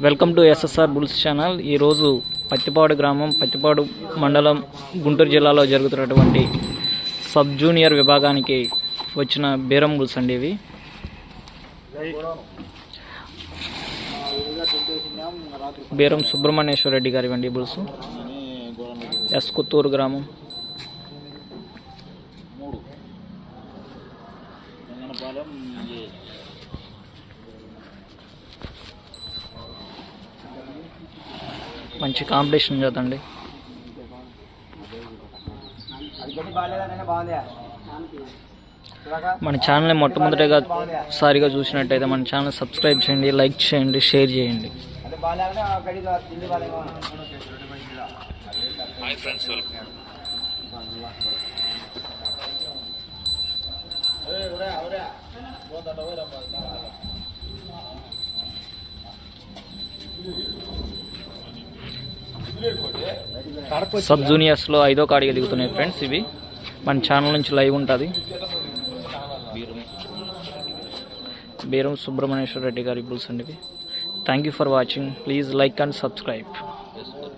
Welcome to SSR bulls channel. ఈరోజు పత్తిపాడు గ్రామం, పత్తిపాడు మండలం, గుంటూరు జిల్లాలో జరుగుతున్నటువంటి సబ్ జూనియర్ విభాగానికి వచ్చిన బేరం బుల్స్ అండి. ఇవి బేరం సుబ్రహ్మణ్యేశ్వర రెడ్డి గారి వండి బుల్స్, ఎస్ కొత్తూరు గ్రామం. మంచి కాంపిటీషన్ చేద్దండి. మన ఛానల్ని మొట్టమొదటిగా సారిగా చూసినట్టయితే మన ఛానల్ సబ్స్క్రైబ్ చేయండి, లైక్ చేయండి, షేర్ చేయండి. సబ్ జూనియర్స్లో 5వ కాడిగా దిగుతున్నాయి ఫ్రెండ్స్. ఇవి మన ఛానల్ నుంచి లైవ్ ఉంటుంది. బేరం సుబ్రహ్మణ్యేశ్వర రెడ్డి గారి బుల్స్ అండి ఇవి. Thank you for watching. Please like and subscribe.